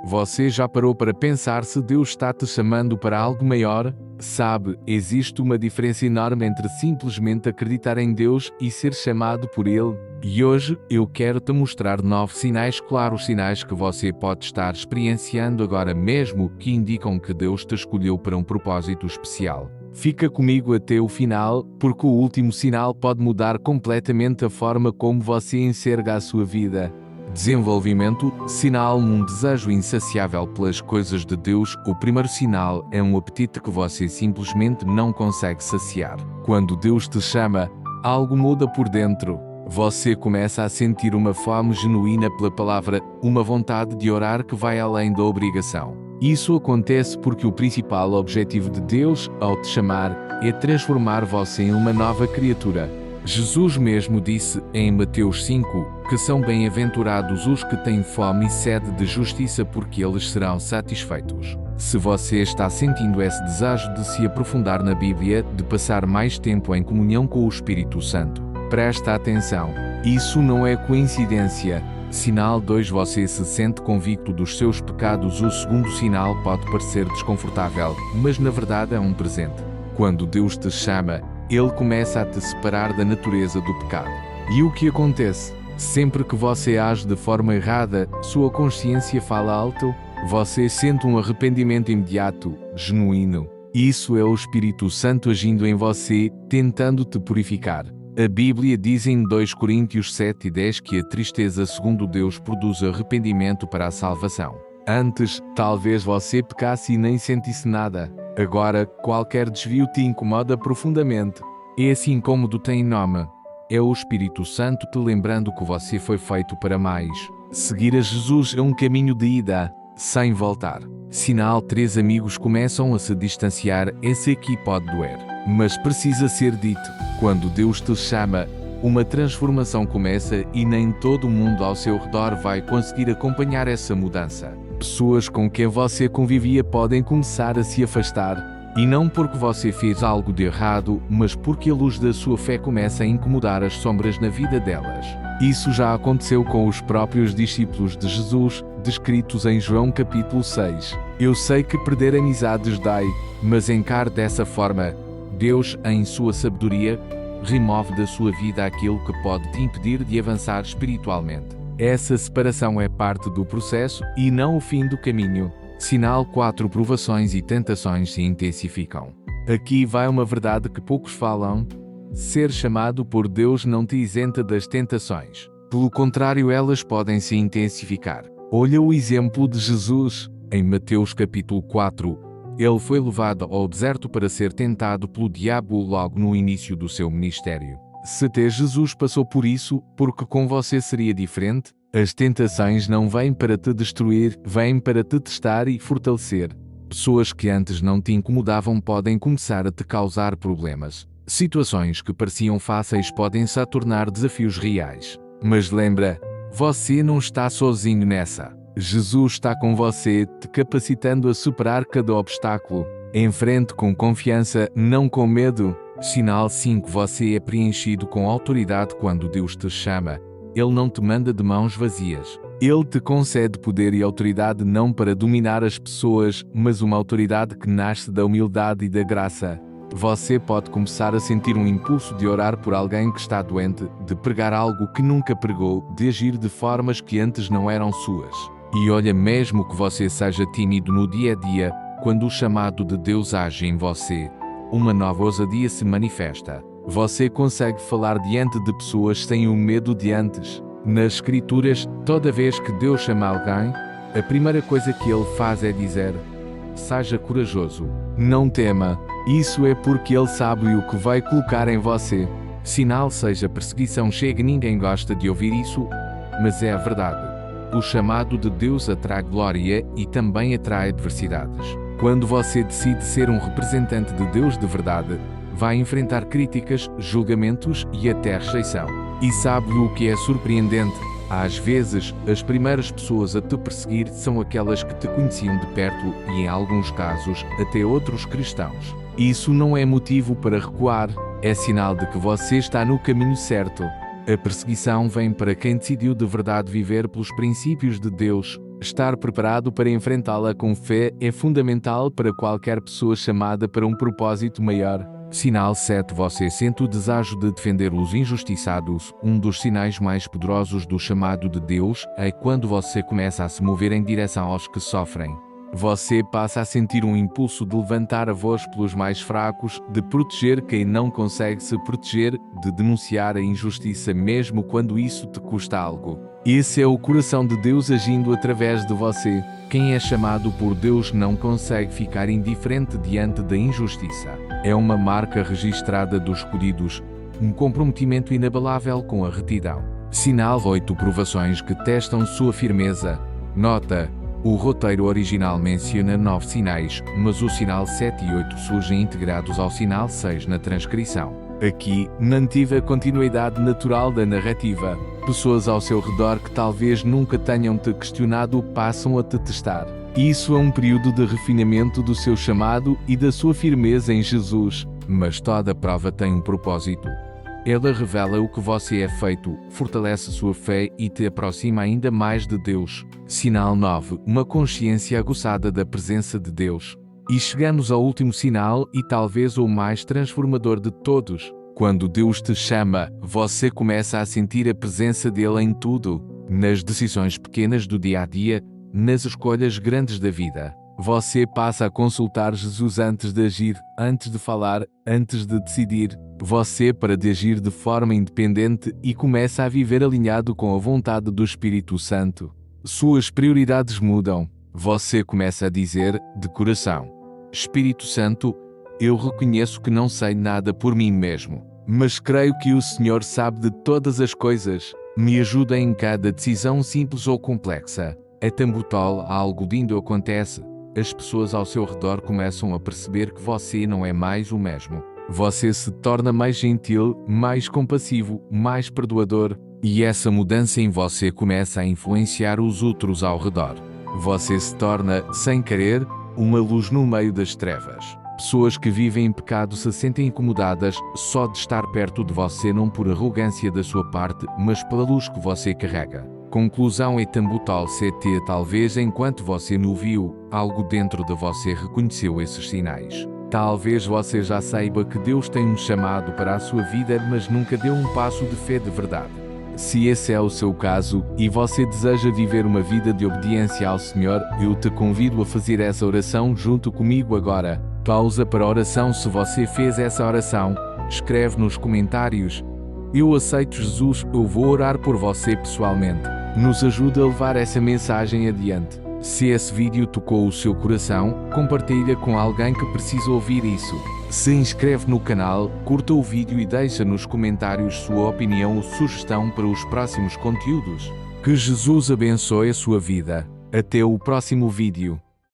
Você já parou para pensar se Deus está te chamando para algo maior? Sabe, existe uma diferença enorme entre simplesmente acreditar em Deus e ser chamado por Ele. E hoje, eu quero te mostrar 9 sinais claros, sinais que você pode estar experienciando agora mesmo, que indicam que Deus te escolheu para um propósito especial. Fica comigo até o final, porque o último sinal pode mudar completamente a forma como você enxerga a sua vida. Desenvolvimento, sinal um desejo insaciável pelas coisas de Deus. O primeiro sinal é um apetite que você simplesmente não consegue saciar. Quando Deus te chama, algo muda por dentro. Você começa a sentir uma fome genuína pela palavra, uma vontade de orar que vai além da obrigação. Isso acontece porque o principal objetivo de Deus, ao te chamar, é transformar você em uma nova criatura. Jesus mesmo disse, em Mateus 5, que são bem-aventurados os que têm fome e sede de justiça, porque eles serão satisfeitos. Se você está sentindo esse desejo de se aprofundar na Bíblia, de passar mais tempo em comunhão com o Espírito Santo, presta atenção. Isso não é coincidência. Sinal 2. Você se sente convicto dos seus pecados. O segundo sinal pode parecer desconfortável, mas na verdade é um presente. Quando Deus te chama, Ele começa a te separar da natureza do pecado. E o que acontece? Sempre que você age de forma errada, sua consciência fala alto, você sente um arrependimento imediato, genuíno. Isso é o Espírito Santo agindo em você, tentando te purificar. A Bíblia diz em 2 Coríntios 7:10 que a tristeza segundo Deus produz arrependimento para a salvação. Antes, talvez você pecasse e nem sentisse nada. Agora, qualquer desvio te incomoda profundamente. Esse incômodo tem nome. É o Espírito Santo te lembrando que você foi feito para mais. Seguir a Jesus é um caminho de ida, sem voltar. Sinal 3. Amigos começam a se distanciar. Esse aqui pode doer, mas precisa ser dito. Quando Deus te chama, uma transformação começa e nem todo mundo ao seu redor vai conseguir acompanhar essa mudança. Pessoas com quem você convivia podem começar a se afastar. E não porque você fez algo de errado, mas porque a luz da sua fé começa a incomodar as sombras na vida delas. Isso já aconteceu com os próprios discípulos de Jesus, descritos em João capítulo 6. Eu sei que perder amizades dói, mas encare dessa forma. Deus, em sua sabedoria, remove da sua vida aquilo que pode te impedir de avançar espiritualmente. Essa separação é parte do processo e não o fim do caminho. Sinal 4. Provações e tentações se intensificam. Aqui vai uma verdade que poucos falam. Ser chamado por Deus não te isenta das tentações. Pelo contrário, elas podem se intensificar. Olha o exemplo de Jesus. Em Mateus capítulo 4, ele foi levado ao deserto para ser tentado pelo diabo logo no início do seu ministério. Se até Jesus passou por isso, porque com você seria diferente? As tentações não vêm para te destruir, vêm para te testar e fortalecer. Pessoas que antes não te incomodavam podem começar a te causar problemas. Situações que pareciam fáceis podem se tornar desafios reais. Mas lembra, você não está sozinho nessa. Jesus está com você, te capacitando a superar cada obstáculo. Enfrente com confiança, não com medo. Sinal 5. Você é preenchido com autoridade quando Deus te chama. Ele não te manda de mãos vazias. Ele te concede poder e autoridade não para dominar as pessoas, mas uma autoridade que nasce da humildade e da graça. Você pode começar a sentir um impulso de orar por alguém que está doente, de pregar algo que nunca pregou, de agir de formas que antes não eram suas. E olha, mesmo que você seja tímido no dia a dia, quando o chamado de Deus age em você, uma nova ousadia se manifesta. Você consegue falar diante de pessoas sem o medo de antes. Nas Escrituras, toda vez que Deus chama alguém, a primeira coisa que Ele faz é dizer: seja corajoso, não tema. Isso é porque Ele sabe o que vai colocar em você. Sinal 6. A perseguição chega. Ninguém gosta de ouvir isso, mas é a verdade. O chamado de Deus atrai glória e também atrai adversidades. Quando você decide ser um representante de Deus de verdade, vai enfrentar críticas, julgamentos e até rejeição. E sabe o que é surpreendente? Às vezes, as primeiras pessoas a te perseguir são aquelas que te conheciam de perto e, em alguns casos, até outros cristãos. Isso não é motivo para recuar, é sinal de que você está no caminho certo. A perseguição vem para quem decidiu de verdade viver pelos princípios de Deus. Estar preparado para enfrentá-la com fé é fundamental para qualquer pessoa chamada para um propósito maior. Sinal 7. Você sente o desejo de defender os injustiçados. Um dos sinais mais poderosos do chamado de Deus é quando você começa a se mover em direção aos que sofrem. Você passa a sentir um impulso de levantar a voz pelos mais fracos, de proteger quem não consegue se proteger, de denunciar a injustiça mesmo quando isso te custa algo. Esse é o coração de Deus agindo através de você. Quem é chamado por Deus não consegue ficar indiferente diante da injustiça. É uma marca registrada dos escolhidos, um comprometimento inabalável com a retidão. Sinal 8. Provações que testam sua firmeza. Nota: o roteiro original menciona 9 sinais, mas o sinal 7 e 8 surgem integrados ao sinal 6 na transcrição. Aqui, manteve a continuidade natural da narrativa. Pessoas ao seu redor que talvez nunca tenham te questionado passam a te testar. Isso é um período de refinamento do seu chamado e da sua firmeza em Jesus, mas toda prova tem um propósito. Ela revela o que você é feito, fortalece sua fé e te aproxima ainda mais de Deus. Sinal 9. Uma consciência aguçada da presença de Deus. E chegamos ao último sinal e talvez o mais transformador de todos. Quando Deus te chama, você começa a sentir a presença dele em tudo, nas decisões pequenas do dia a dia, nas escolhas grandes da vida. Você passa a consultar Jesus antes de agir, antes de falar, antes de decidir. Você para de agir de forma independente e começa a viver alinhado com a vontade do Espírito Santo. Suas prioridades mudam. Você começa a dizer, de coração: Espírito Santo, eu reconheço que não sei nada por mim mesmo, mas creio que o Senhor sabe de todas as coisas. Me ajuda em cada decisão simples ou complexa. A Tambutol, algo lindo acontece. As pessoas ao seu redor começam a perceber que você não é mais o mesmo. Você se torna mais gentil, mais compassivo, mais perdoador, e essa mudança em você começa a influenciar os outros ao redor. Você se torna, sem querer, uma luz no meio das trevas. Pessoas que vivem em pecado se sentem incomodadas só de estar perto de você, não por arrogância da sua parte, mas pela luz que você carrega. Conclusão: Tambutol CT. Talvez enquanto você não viu, algo dentro de você reconheceu esses sinais. Talvez você já saiba que Deus tem um chamado para a sua vida, mas nunca deu um passo de fé de verdade. Se esse é o seu caso, e você deseja viver uma vida de obediência ao Senhor, eu te convido a fazer essa oração junto comigo agora. Pausa para a oração. Se você fez essa oração, escreve nos comentários: eu aceito Jesus, eu vou orar por você pessoalmente. Nos ajuda a levar essa mensagem adiante. Se esse vídeo tocou o seu coração, compartilha com alguém que precisa ouvir isso. Se inscreve no canal, curta o vídeo e deixa nos comentários sua opinião ou sugestão para os próximos conteúdos. Que Jesus abençoe a sua vida. Até o próximo vídeo.